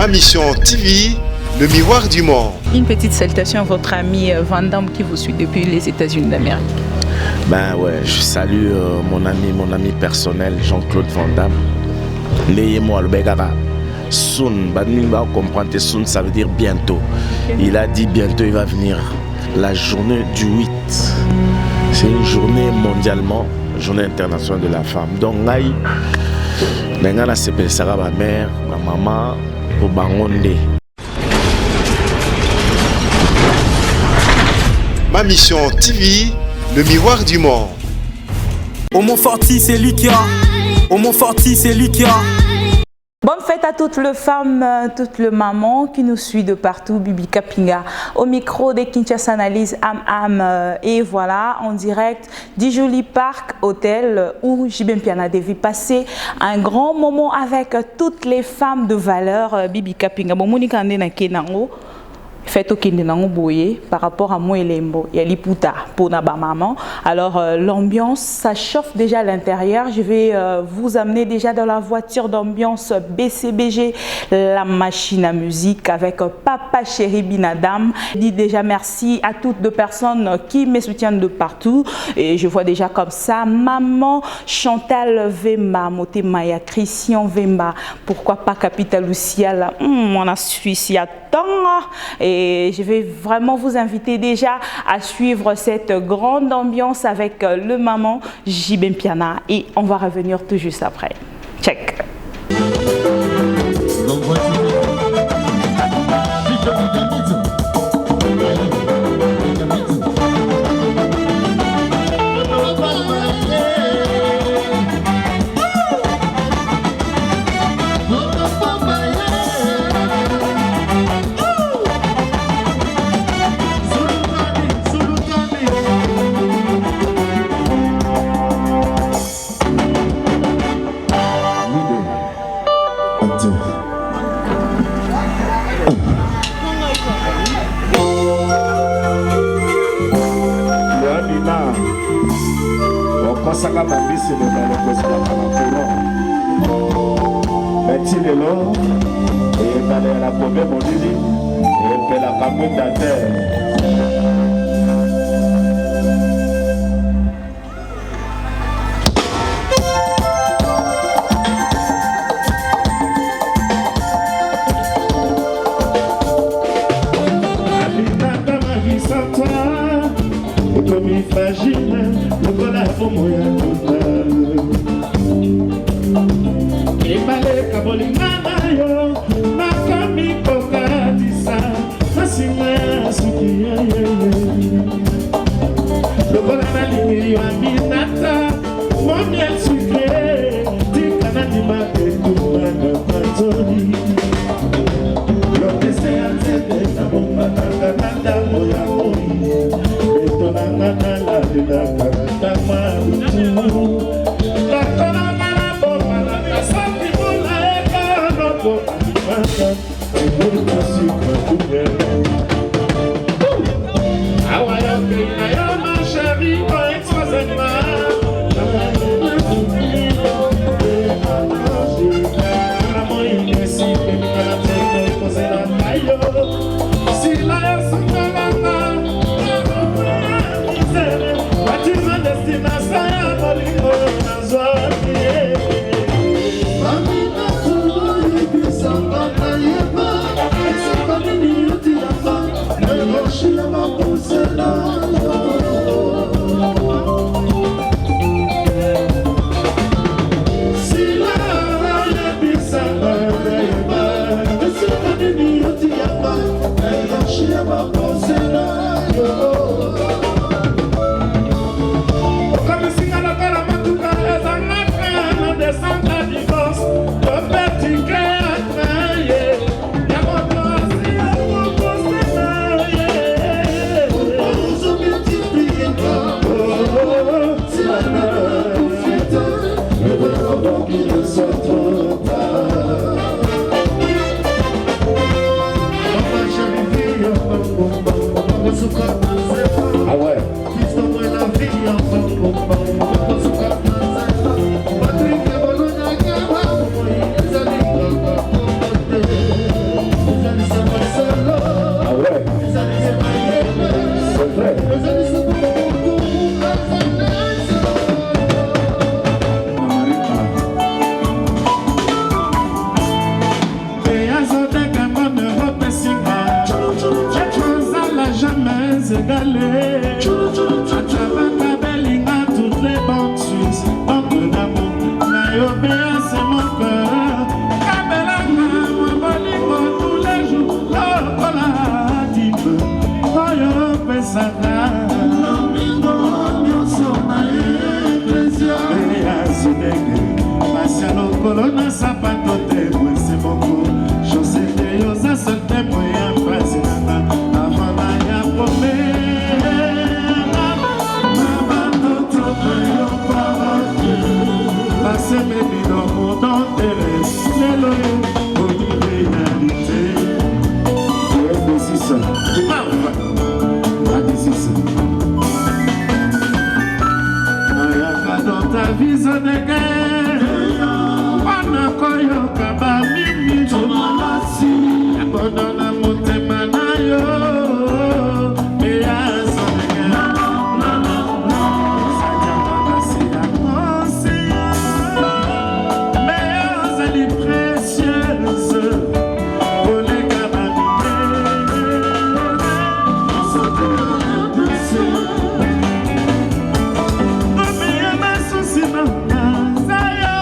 Ma Mission TV, le miroir du monde. Une petite salutation à votre ami Van Damme qui vous suit depuis les États-Unis d'Amérique. Ben ouais, je salue mon ami personnel Jean-Claude Van Damme. N'ayez-moi le begara. Soon, va comprendre soon, ça veut dire bientôt. Il a dit bientôt il va venir. La journée du 8. C'est une journée mondialement, journée internationale de la femme. Donc, c'est ma mère, ma maman, au Bangonde. Ma Mission TV, le miroir du monde. Au Montforti, c'est Likia. Au Montforti, c'est Likia. Bonne fête à toutes les femmes, toutes les mamans qui nous suivent de partout. Bibi Kapinga au micro des Kinshasa Analyse et voilà en direct du Joli Park Hôtel où Jibem Piana devait passer un grand moment avec toutes les femmes de valeur. Bibi Kapinga, bon Monika Ndena Kenango. Fait au boye par rapport à moi et Lembo, il y a l'Iputa pour Naba maman. Alors l'ambiance, ça chauffe déjà à l'intérieur. Je vais vous amener déjà dans la voiture d'ambiance BCBG, la machine à musique avec Papa Chéri Binadam. Je dis déjà merci à toutes les personnes qui me soutiennent de partout. Et je vois déjà comme ça, maman Chantal Vemba, Moté Maya, Christian Vemba, pourquoi pas Capital Lucia là, on a suici à temps. Et je vais vraiment vous inviter déjà à suivre cette grande ambiance avec le maman Jibem Piana et on va revenir tout juste après. Check. Saka mabisi le baloko saka Betty lelo et balé la pombe modili et pela kamwe date. Imagine le voilà pour moi et balé kabolingana yo na kami kokatisa masima sukiya le voilà na lingi yo aminata mon miel sucré tikana di maketumba na patoni lo desé ante na bomba na moya moi la Ah ouais. Marciano Colonna sapato te mwese moko José de yosa sote moya pasinana Avana ya pome Mama toto yo parate Passe baby dans mon enterré Lelo yo Omi réalité Tu es D6 Tu parles à D6 Ayaka dans ta vision de guerre Koyoka ba mimi tomalasi Yabodona motema na yo Meya zonega Sajama si ya konsiya Meya zali précieuse Kolega ba mime Sote ya desi Meya masusi na nazayo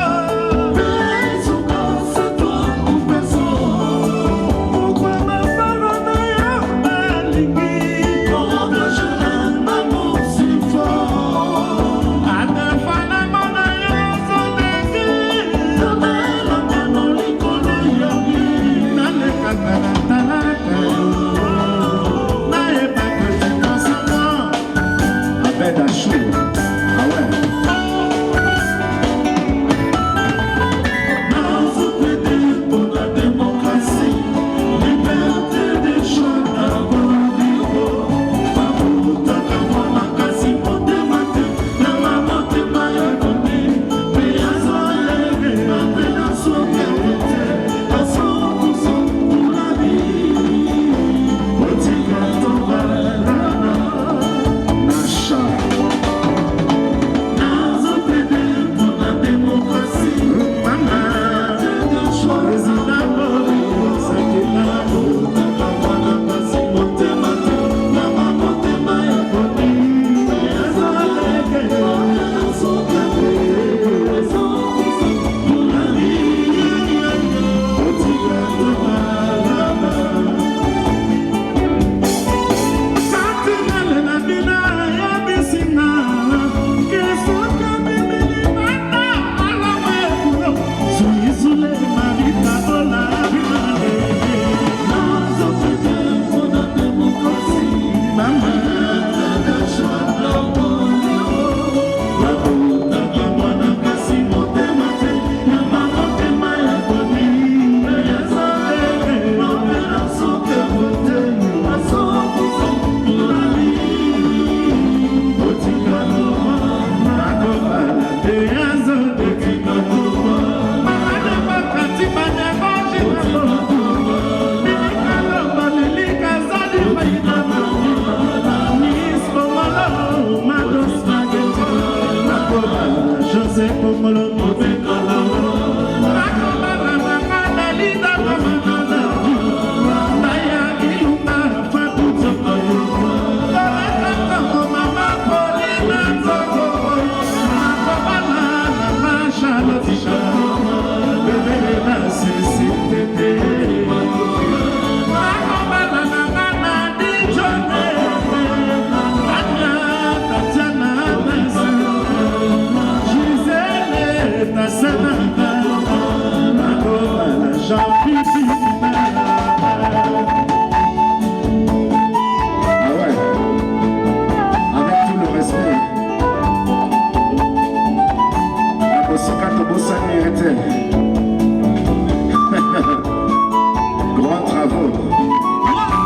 Grand travaux,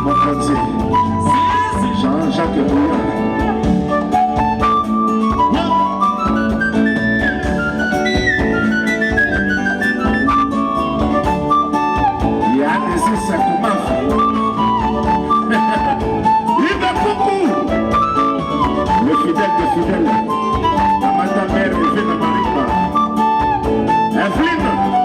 mon quartier, Jean-Jacques Bouillard. Il y a des Sakoumaf. Il va beaucoup. Le fidèle de fidèle. La madame mère, elle vient de Maripa. Evelyne.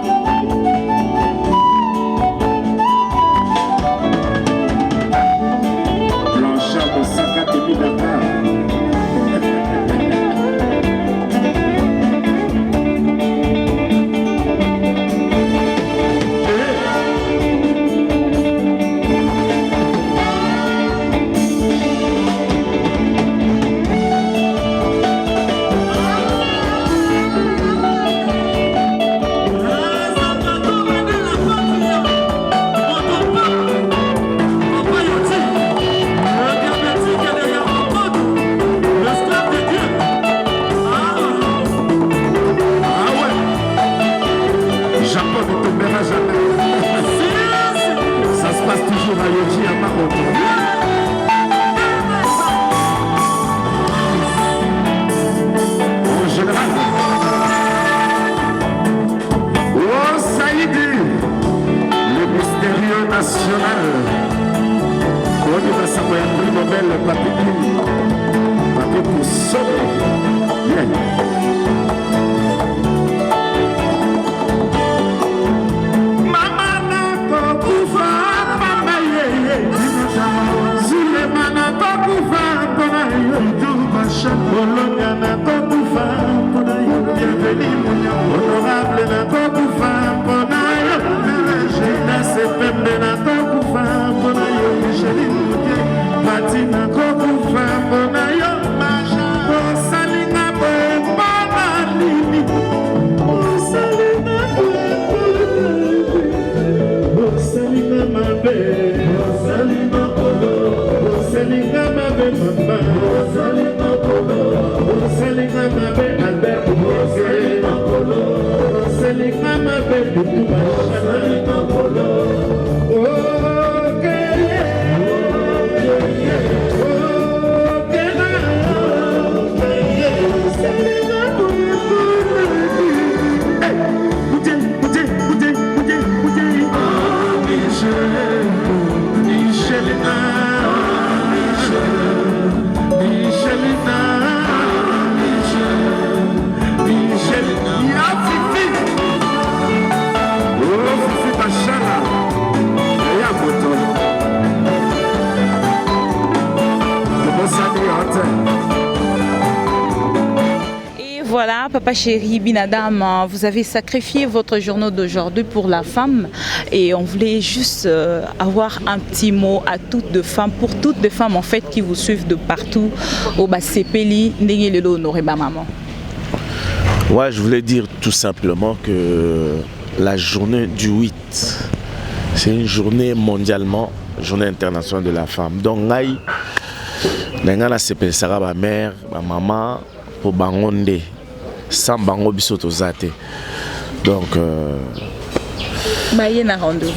Japon ne tombera jamais. Ça se passe toujours à Yoji, à Maroc. En général. Oh Saïdi, le mystérieux national. On y va savoir un prix Nobel, papier pour sauver. Yeah. Bologna na kokufa mpona yo bienvenue honorable na kokufa mpona yo jeunesse pembe na kokufa mpona yo Micheline Pati na kokufa mpona yo osalinga mpona nini osalinga osalinga mabe osalinga kolo osalinga mabe mama osalinga Osalinga mabe Albert Bourget Osalinga mabe Dutu Bachana Et voilà, Papa Chéri Binadam, vous avez sacrifié votre journée d'aujourd'hui pour la femme et on voulait juste avoir un petit mot à toutes les femmes, pour toutes les femmes en fait qui vous suivent de partout au Bassepeli, Ndengelelo, Honoré Maman. Ouais, je voulais dire tout simplement que la journée du 8, c'est une journée mondialement, journée internationale de la femme. Donc, c'est Sarah, ma mère, ma maman, pour Bangonde, sans Bango Bisoto Zate. Donc, il y a un rendez-vous.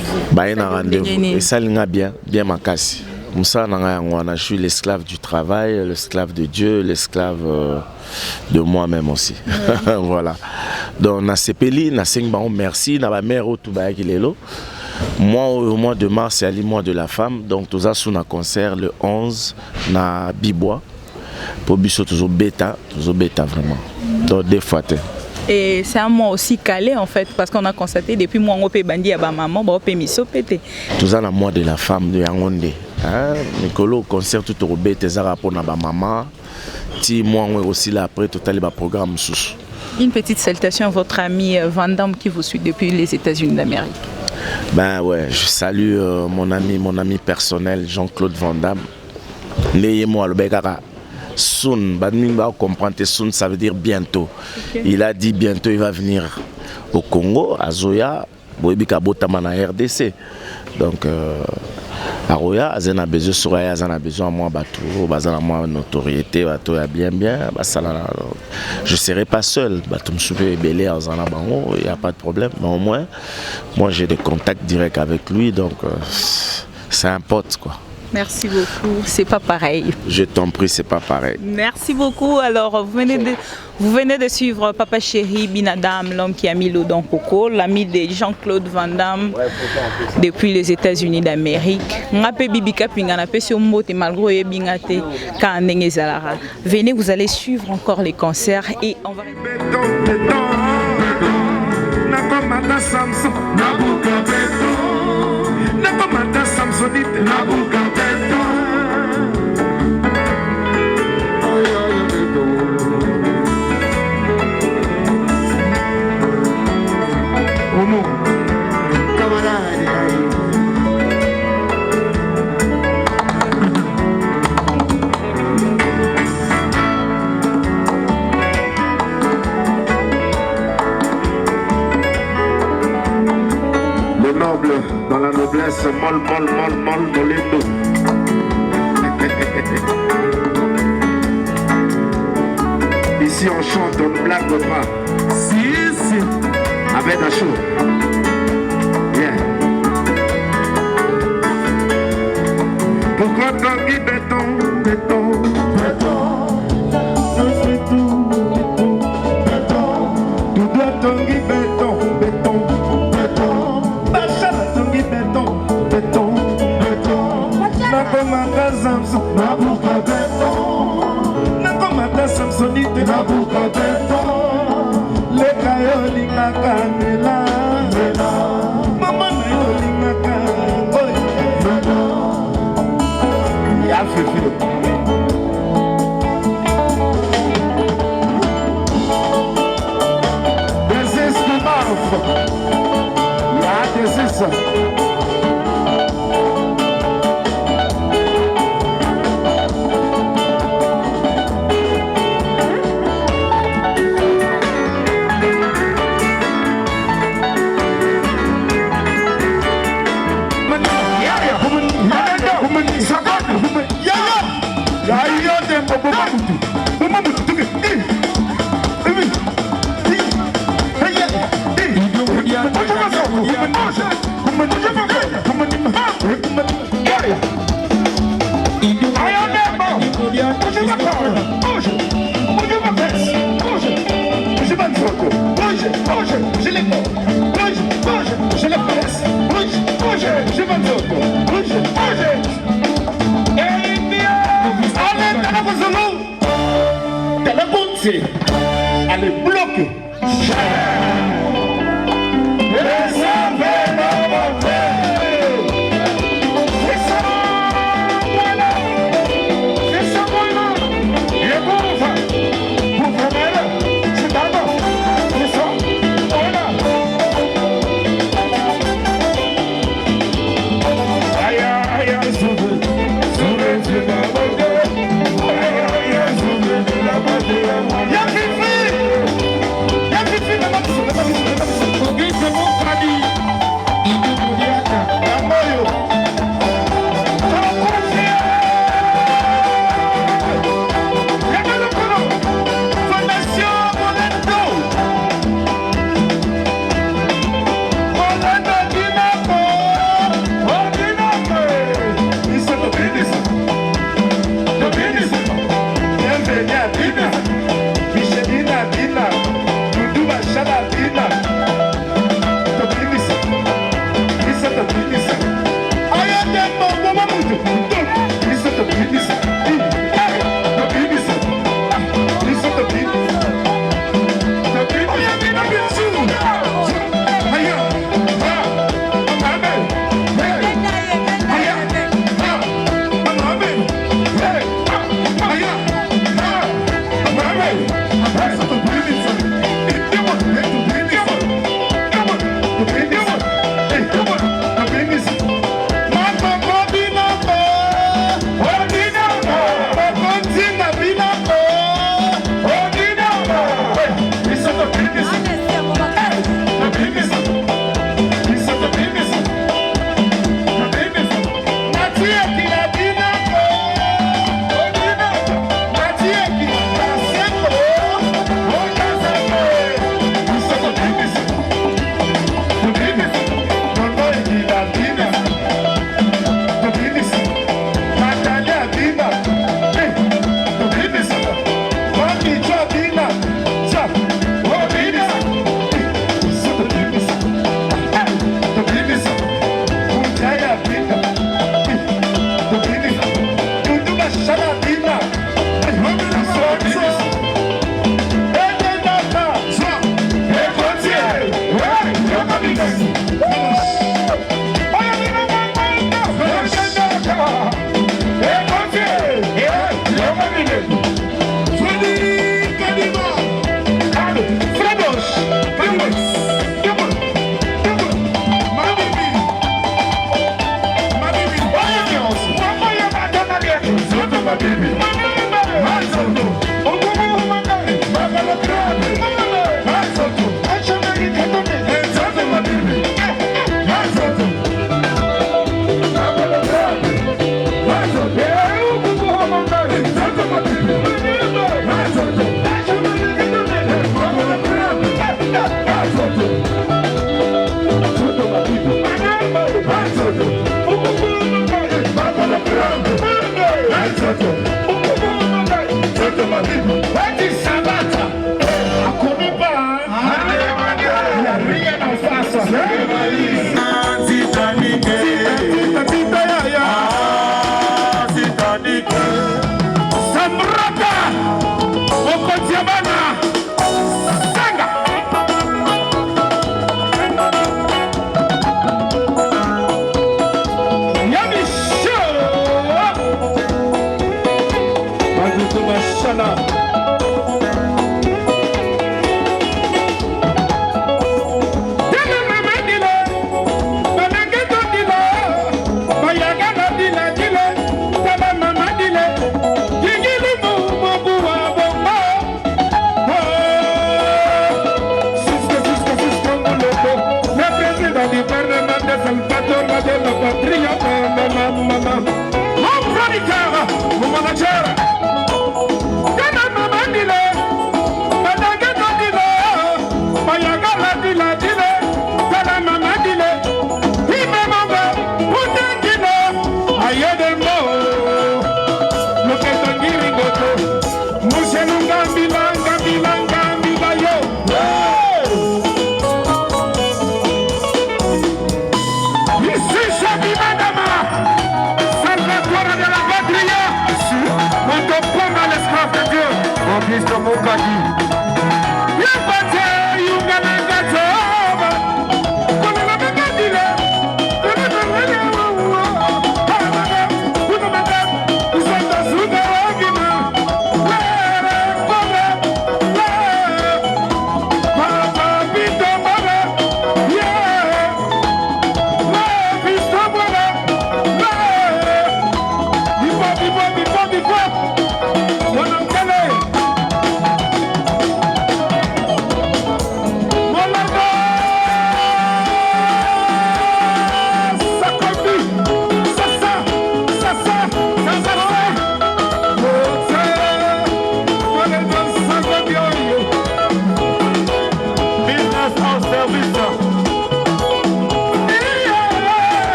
Et ça, bien ma casse. Je suis l'esclave du travail, l'esclave de Dieu, l'esclave de moi-même aussi. Ouais. Voilà. Donc, na sepeli, na sing bango merci, na ba mère au Toubaï qui est là. Moi, au mois de mars, c'est le mois de la femme. Donc, tout ça, sur un concert le 11 na Bibois. Pour Bisso, toujours bêta vraiment. Donc, des fois. Et c'est un mois aussi calé en fait, parce qu'on a constaté depuis moi, on peut bandir à ma maman, on peut miso pété. Tout ça, le mois de la femme de Yangonde. Nicolo, concert tout au bête, ça pour ma maman. Ti moi aussi là après tout le programme sous. Une petite salutation à votre ami Van Damme qui vous suit depuis les États-Unis d'Amérique. Ben ouais, je salue mon ami personnel Jean-Claude Van Damme. N'ayez moi le begara. Soon, badminba comprendre soon ça veut dire bientôt. Okay. Il a dit bientôt il va venir au Congo, à Zoya, Boibika Botama na RDC. Donc à Roya, Azena besoin Soraya, Azena besoin à moi bateau, Bazana moi notoriété, bateau ya bien, je serai pas seul, bateau me souper belé à Azana Bango, il y a pas de problème, mais au moins moi j'ai des contacts directs avec lui, donc c'est un pote quoi. Merci beaucoup, c'est pas pareil. Je t'en prie, c'est pas pareil. Merci beaucoup. Alors, vous venez de suivre Papa Chéri Binadam, l'homme qui a mis l'eau dans Coco, l'ami de Jean-Claude Van Damme depuis les États-Unis d'Amérique. Venez, vous allez suivre encore les concerts et on va... Le noble dans la noblesse, molle, molendo. Ici on chante, on ne blague pas. Si, avec la chose. Tanguy béton, béton, béton. Je fais tout, béton. Doudou Tanguy béton, béton, béton. Bachara Tanguy béton, béton, béton. Nakomata Samson, nabuka béton. Nakomata Samsonite, nabuka béton. Leka yo lingaka nela, mama na yo lingaka, oy, ya fefe. This is the mouth. Ya, this is allez, bloquez.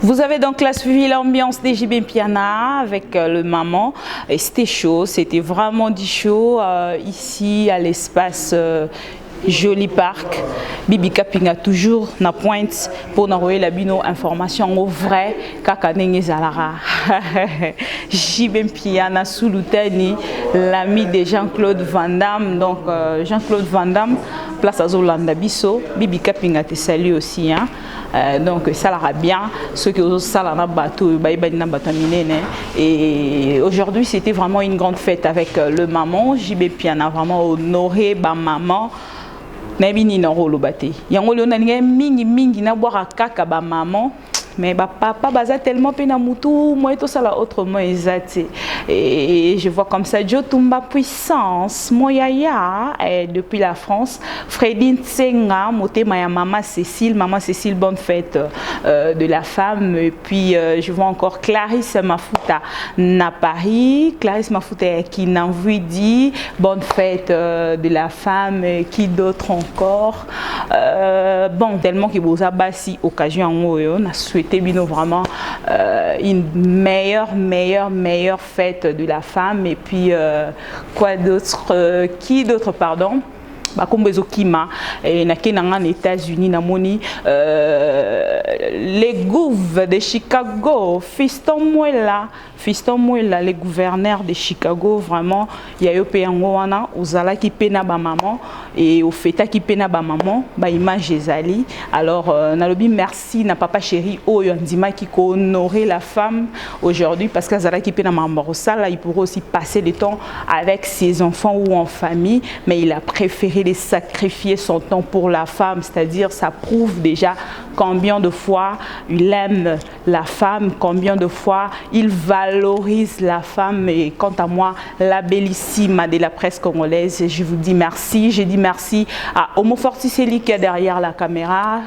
Vous avez donc là suivi l'ambiance des JB Piana avec le maman et c'était chaud, c'était vraiment du chaud ici à l'espace Joli Parc. Bibi Kapinga toujours na pointe pour envoyer la bino information au vrai kaka nenge zalara. JB Piana Sulutani, l'ami de Jean-Claude Van Damme. Donc Jean-Claude Van Damme, place à Zolanda Bisso. Bibi Kapinga te salue aussi hein. Donc ça l'ira bien ceux qui ont ça na bateau et aujourd'hui c'était vraiment une grande fête avec le maman JB Piana vraiment honoré ba maman na bini na rolo bate yango le na mingi na boire kaka ba maman mais bah, papa baza tellement pena mutu moi tout ça là autrement exact et je vois comme ça Joe Tumba puissance moyaya depuis la France Fredine Tsenga motema ya maman Cécile bonne fête de la femme et puis je vois encore Clarisse Mafuta na Paris Clarisse Mafuta qui n'envie dit bonne fête de la femme qui d'autres encore bon tellement que boza basi occasion en na souhaité vraiment une meilleure fête de la femme et puis quoi d'autre qui d'autre pardon comme Kima et en États-Unis namoni les gouvernements de Chicago Fiston Muela les gouverneurs de Chicago vraiment il y a eu peyangoana uzala qui pena ba maman et au feta qui pena ba maman ba image ezali alors nalobi merci na papa chéri oyo ndima qui honorer la femme aujourd'hui parce que zala qui pena maman ça là il pourrait aussi passer le temps avec ses enfants ou en famille mais il a préféré de sacrifier son temps pour la femme, c'est-à-dire ça prouve déjà combien de fois il aime la femme, combien de fois il valorise la femme. Et quant à moi, la bellissime de la presse congolaise, je vous dis merci. Je dis merci à Homo Forticelli qui est derrière la caméra.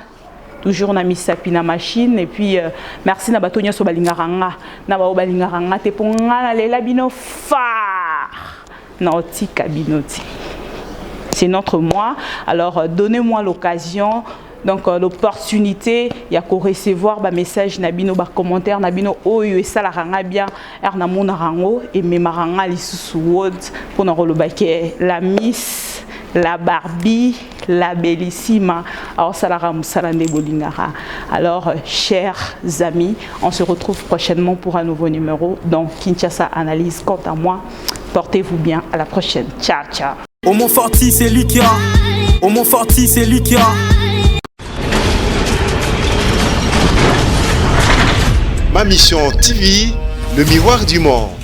Toujours na misapi na machine et puis merci na batonya so balingaranga na ba balingaranga te ponga na lela bino fa na otika binoti. C'est notre moi. Alors donnez-moi l'occasion, donc l'opportunité il y a qu'au recevoir ba message na bino ba commentaire na bino oyo esala ranga bien erna mona rango et memaranga lisusu word pour na rolobake la Miss, la Barbie, la bellissime. Alors, chers amis, on se retrouve prochainement pour un nouveau numéro dans Kinshasa Analyse. Quant à moi, portez-vous bien. À la prochaine. Ciao, ciao. Homo Forti, c'est lui qui a. Homo Forti, c'est lui qui a. Ma mission TV, le miroir du monde.